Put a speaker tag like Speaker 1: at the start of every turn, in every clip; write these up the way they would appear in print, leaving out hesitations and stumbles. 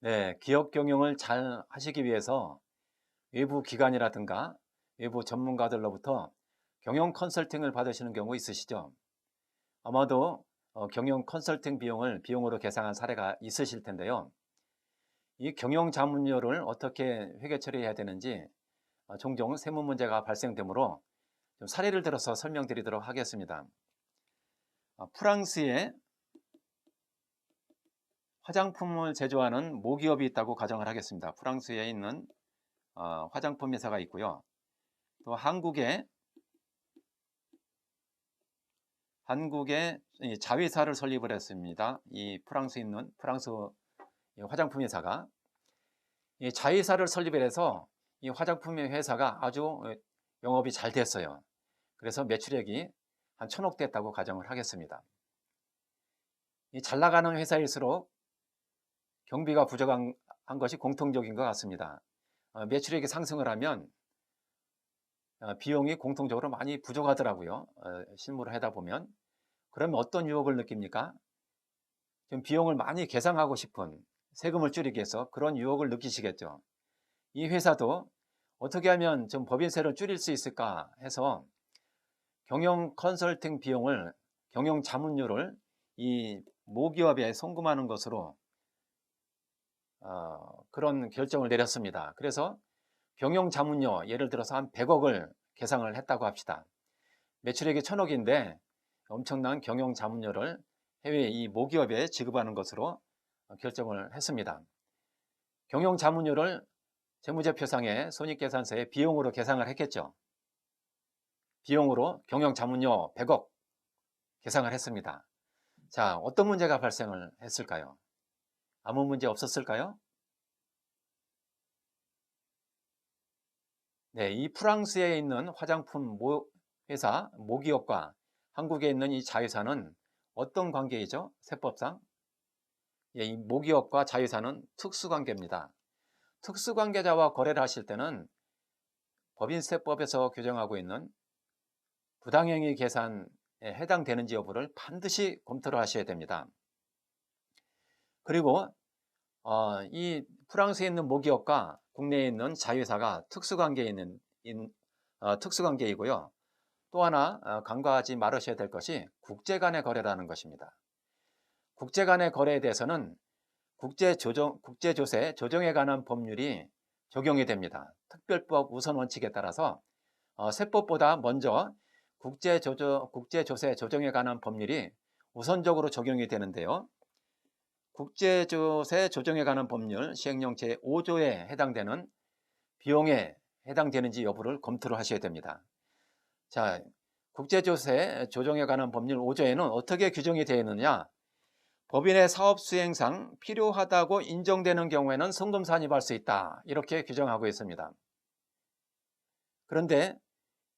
Speaker 1: 네, 기업 경영을 잘 하시기 위해서 외부 기관이라든가 외부 전문가들로부터 경영 컨설팅을 받으시는 경우 있으시죠? 아마도 경영 컨설팅 비용으로 계상한 사례가 있으실 텐데요. 이 경영 자문료를 어떻게 회계 처리해야 되는지 종종 세무 문제가 발생되므로 좀 사례를 들어서 설명드리도록 하겠습니다. 프랑스에 화장품을 제조하는 모기업이 있다고 가정을 하겠습니다. 프랑스에 있는 화장품 회사가 있고요. 또 한국에 자회사를 설립을 했습니다. 이 프랑스에 있는 프랑스 화장품 회사가 이 자회사를 설립을 해서 이 화장품 회사가 아주 영업이 잘 됐어요. 그래서 매출액이 한 1,000억 됐다고 가정을 하겠습니다. 이 잘 나가는 회사일수록 경비가 부족한 것이 공통적인 것 같습니다. 매출액이 상승을 하면 비용이 공통적으로 많이 부족하더라고요. 실무를 하다 보면. 그러면 어떤 유혹을 느낍니까? 좀 비용을 많이 계상하고 싶은, 세금을 줄이기 위해서 그런 유혹을 느끼시겠죠. 이 회사도 어떻게 하면 좀 법인세를 줄일 수 있을까 해서 경영 컨설팅 비용을, 경영 자문료를 이 모기업에 송금하는 것으로 그런 결정을 내렸습니다. 그래서 경영 자문료, 예를 들어서 한 100억을 계상을 했다고 합시다. 매출액이 1,000억인데 엄청난 경영 자문료를 해외 이 모기업에 지급하는 것으로 결정을 했습니다. 경영 자문료를 재무제표상에 손익계산서에 비용으로 계상을 했겠죠. 비용으로 경영 자문료 100억 계상을 했습니다. 자, 어떤 문제가 발생을 했을까요? 아무 문제 없었을까요? 네, 이 프랑스에 있는 화장품 회사 모기업과 한국에 있는 이 자회사는 어떤 관계이죠? 세법상? 예, 이 모기업과 자회사는 특수관계입니다. 특수관계자와 거래를 하실 때는 법인세법에서 규정하고 있는 부당행위 계산에 해당되는지 여부를 반드시 검토를 하셔야 됩니다. 그리고 이 프랑스에 있는 모기업과 국내에 있는 자회사가 특수관계이고요. 또 하나 간과하지 말으셔야 될 것이 국제 간의 거래라는 것입니다. 국제 간의 거래에 대해서는 국제조세 조정에 관한 법률이 적용이 됩니다. 특별법 우선 원칙에 따라서 세법보다 먼저 국제조세 조정에 관한 법률이 우선적으로 적용이 되는데요. 국제조세 조정에 관한 법률 시행령 제5조에 해당되는 비용에 해당되는지 여부를 검토를 하셔야 됩니다. 자, 국제조세 조정에 관한 법률 5조에는 어떻게 규정이 되어 있느냐? 법인의 사업 수행상 필요하다고 인정되는 경우에는 송금 산입할 수 있다. 이렇게 규정하고 있습니다. 그런데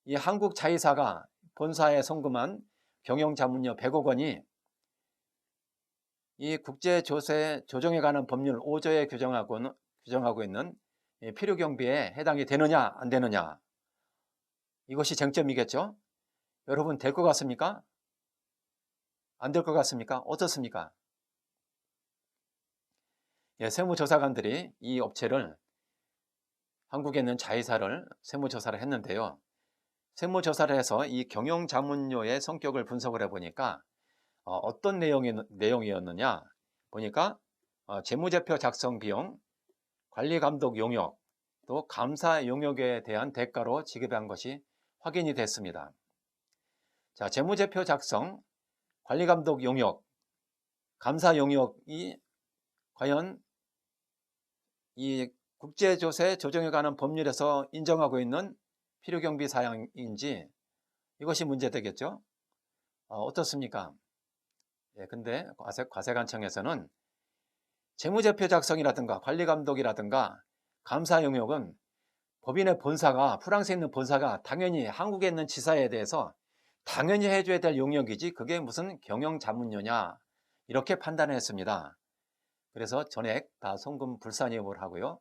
Speaker 1: 이 한국 자회사가 본사에 송금한 경영자문료 100억 원이 이 국제조세 조정에 관한 법률 5조에 규정하고 있는 필요경비에 해당이 되느냐 안 되느냐, 이것이 쟁점이겠죠. 여러분, 될 것 같습니까? 안 될 것 같습니까? 어떻습니까? 예, 세무조사관들이 이 업체를, 한국에 있는 자회사를 세무조사를 했는데요. 세무조사를 해서 이 경영자문료의 성격을 분석을 해보니까 어떤 내용이었느냐 보니까 재무제표 작성 비용, 관리감독 용역, 또 감사 용역에 대한 대가로 지급한 것이 확인이 됐습니다. 자, 재무제표 작성, 관리감독 용역, 감사 용역이 과연 이 국제조세 조정에 관한 법률에서 인정하고 있는 필요경비 사항인지, 이것이 문제되겠죠. 어떻습니까? 예, 근데 과세관청에서는 재무제표 작성이라든가 관리감독이라든가 감사 용역은 법인의 본사가, 프랑스에 있는 본사가 당연히 한국에 있는 지사에 대해서 당연히 해줘야 될 용역이지 그게 무슨 경영자문료냐, 이렇게 판단을 했습니다. 그래서 전액 다 송금 불산 여부를 하고요.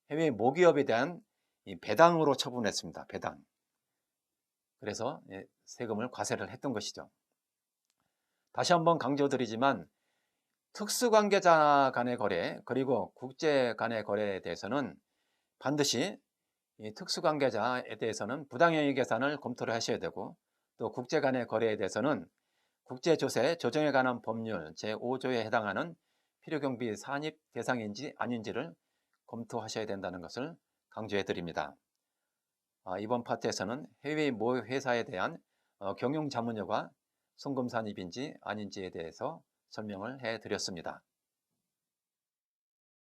Speaker 1: 해외 모기업에 대한 배당으로 처분했습니다. 배당. 그래서 세금을 과세를 했던 것이죠. 다시 한번 강조드리지만 특수관계자 간의 거래 그리고 국제 간의 거래에 대해서는 반드시 이 특수관계자에 대해서는 부당이익 계산을 검토를 하셔야 되고, 또 국제 간의 거래에 대해서는 국제조세 조정에 관한 법률 제5조에 해당하는 필요경비 산입 대상인지 아닌지를 검토하셔야 된다는 것을 강조해 드립니다. 이번 파트에서는 해외 모 회사에 대한 경영 자문료가 송금 산입인지 아닌지에 대해서 설명을 해 드렸습니다.